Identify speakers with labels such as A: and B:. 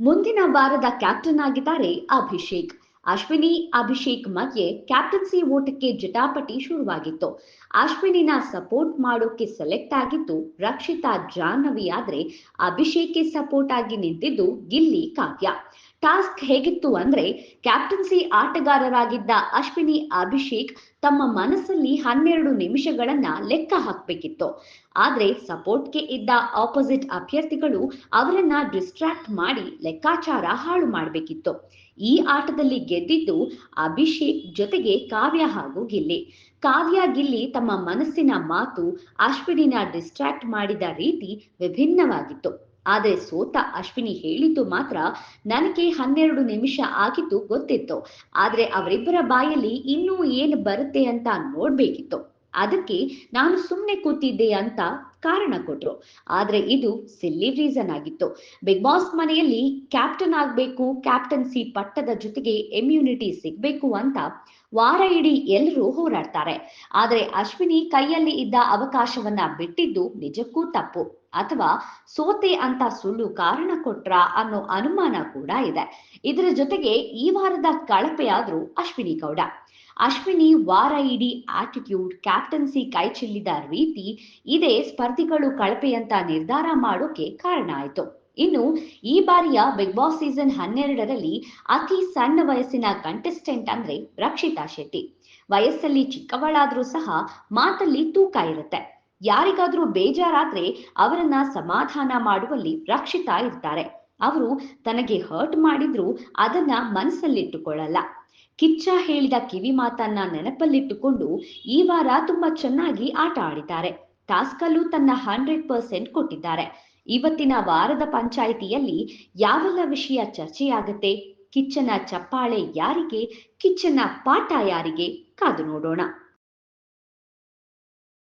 A: ಮುಂದಿನ ವಾರದ ಕ್ಯಾಪ್ಟನ್ ಆಗಿದ್ದಾರೆ ಅಭಿಷೇಕ್. ಅಶ್ವಿನಿ ಅಭಿಷೇಕ್ ಮಧ್ಯೆ ಕ್ಯಾಪ್ಟನ್ಸಿ ಓಟಕ್ಕೆ ಜಟಾಪಟಿ ಶುರುವಾಗಿತ್ತು. ಅಶ್ವಿನಿನ ಸಪೋರ್ಟ್ ಮಾಡೋಕೆ ಸೆಲೆಕ್ಟ್ ಆಗಿದ್ದು ರಕ್ಷಿತಾ ಜಾಹ್ನವಿ. ಆದ್ರೆ ಅಭಿಷೇಕ್ಗೆ ಸಪೋರ್ಟ್ ಆಗಿ ನಿಂತಿದ್ದು ಗಿಲ್ಲಿ ಕಾವ್ಯ. ಟಾಸ್ಕ್ ಹೇಗಿತ್ತು ಅಂದ್ರೆ, ಕ್ಯಾಪ್ಟನ್ಸಿ ಆಟಗಾರರಾಗಿದ್ದ ಅಶ್ವಿನಿ ಅಭಿಷೇಕ್ ತಮ್ಮ ಮನಸ್ಸಲ್ಲಿ 12 ನಿಮಿಷಗಳನ್ನ ಲೆಕ್ಕ ಹಾಕ್ಬೇಕಿತ್ತು. ಆದ್ರೆ ಸಪೋರ್ಟ್ಗೆ ಇದ್ದ ಆಪೋಸಿಟ್ ಅಭ್ಯರ್ಥಿಗಳು ಅವರನ್ನ ಡಿಸ್ಟ್ರಾಕ್ಟ್ ಮಾಡಿ ಲೆಕ್ಕಾಚಾರ ಹಾಳು ಮಾಡಬೇಕಿತ್ತು. ಈ ಆಟದಲ್ಲಿ ಗೆದ್ದಿದ್ದು ಅಭಿಷೇಕ್ ಜೊತೆಗೆ ಕಾವ್ಯ ಹಾಗೂ ಗಿಲ್ಲಿ. ಕಾವ್ಯ ಗಿಲ್ಲಿ ತಮ್ಮ ಮನಸ್ಸಿನ ಮಾತು ಅಶ್ವಿನಿನ ಡಿಸ್ಟ್ರಾಕ್ಟ್ ಮಾಡಿದ ರೀತಿ ವಿಭಿನ್ನವಾಗಿತ್ತು. ಆದ್ರೆ ಸೋತ ಅಶ್ವಿನಿ ಹೇಳಿದ್ದು ಮಾತ್ರ, ನನಗೆ 12 ನಿಮಿಷ ಆಗಿದ್ದು ಗೊತ್ತಿತ್ತು, ಆದ್ರೆ ಅವರಿಬ್ಬರ ಬಾಯಲ್ಲಿ ಇನ್ನೂ ಏನು ಬರುತ್ತೆ ಅಂತ ನೋಡ್ಬೇಕಿತ್ತು, ಅದಕ್ಕೆ ನಾನು ಸುಮ್ಮನೆ ಕೂತಿದ್ದೆ ಅಂತ ಕಾರಣ ಕೊಟ್ರು. ಆದ್ರೆ ಇದು ಸಿಲ್ಲಿ ರೀಸನ್ ಆಗಿತ್ತು. ಬಿಗ್ ಬಾಸ್ ಮನೆಯಲ್ಲಿ ಕ್ಯಾಪ್ಟನ್ ಆಗ್ಬೇಕು, ಕ್ಯಾಪ್ಟನ್ಸಿ ಪಟ್ಟದ ಜೊತೆಗೆ ಇಮ್ಯುನಿಟಿ ಸಿಗ್ಬೇಕು ಅಂತ ವಾರ ಇಡೀ ಎಲ್ಲರೂ ಹೋರಾಡ್ತಾರೆ. ಆದ್ರೆ ಅಶ್ವಿನಿ ಕೈಯಲ್ಲಿ ಇದ್ದ ಅವಕಾಶವನ್ನ ಬಿಟ್ಟಿದ್ದು ನಿಜಕ್ಕೂ ತಪ್ಪು, ಅಥವಾ ಸೋತೆ ಅಂತ ಸುಳ್ಳು ಕಾರಣ ಕೊಟ್ರ ಅನ್ನೋ ಅನುಮಾನ ಕೂಡ ಇದೆ. ಇದರ ಜೊತೆಗೆ ಈ ವಾರದ ಕಳಪೆಯಾದ್ರು ಅಶ್ವಿನಿ ಗೌಡ. ಅಶ್ವಿನಿ ವಾರ ಇಡೀ ಆಟಿಟ್ಯೂಡ್, ಕ್ಯಾಪ್ಟನ್ಸಿ ಕೈ ಚೆಲ್ಲಿದ ರೀತಿ ಇದೇ ಸ್ಪರ್ಧಿಗಳು ಕಳಪೆಯಂತ ನಿರ್ಧಾರ ಮಾಡೋಕೆ ಕಾರಣ ಆಯ್ತು. ಇನ್ನು ಈ ಬಾರಿಯ ಬಿಗ್ ಬಾಸ್ ಸೀಸನ್ 12ರಲ್ಲಿ ಅತಿ ಸಣ್ಣ ವಯಸ್ಸಿನ ಕಂಟೆಸ್ಟೆಂಟ್ ಅಂದ್ರೆ ರಕ್ಷಿತಾ ಶೆಟ್ಟಿ. ವಯಸ್ಸಲ್ಲಿ ಚಿಕ್ಕವಳಾದ್ರೂ ಸಹ ಮಾತಲ್ಲಿ ತೂಕ ಇರುತ್ತೆ. ಯಾರಿಗಾದ್ರೂ ಬೇಜಾರಾದ್ರೆ ಅವರನ್ನ ಸಮಾಧಾನ ಮಾಡುವಲ್ಲಿ ರಕ್ಷಿತಾ ಇರ್ತಾರೆ. ಅವರು ತನಗೆ ಹರ್ಟ್ ಮಾಡಿದ್ರು ಅದನ್ನ ಮನಸ್ಸಲ್ಲಿಟ್ಟುಕೊಳ್ಳಲ್ಲ. ಕಿಚ್ಚ ಹೇಳಿದ ಕಿವಿ ಮಾತನ್ನ ನೆನಪಲ್ಲಿಟ್ಟುಕೊಂಡು ಈ ವಾರ ತುಂಬಾ ಚೆನ್ನಾಗಿ ಆಟ ಆಡಿದ್ದಾರೆ. ಟಾಸ್ಕ್ ಅಲ್ಲೂ ತನ್ನ 100% ಕೊಟ್ಟಿದ್ದಾರೆ. ಇವತ್ತಿನ ವಾರದ ಪಂಚಾಯಿತಿಯಲ್ಲಿ ಯಾವೆಲ್ಲ ವಿಷಯ ಚರ್ಚೆಯಾಗುತ್ತೆ, ಕಿಚ್ಚನ ಚಪ್ಪಾಳೆ ಯಾರಿಗೆ, ಕಿಚ್ಚನ ಪಾಠ ಯಾರಿಗೆ, ಕಾದು ನೋಡೋಣ.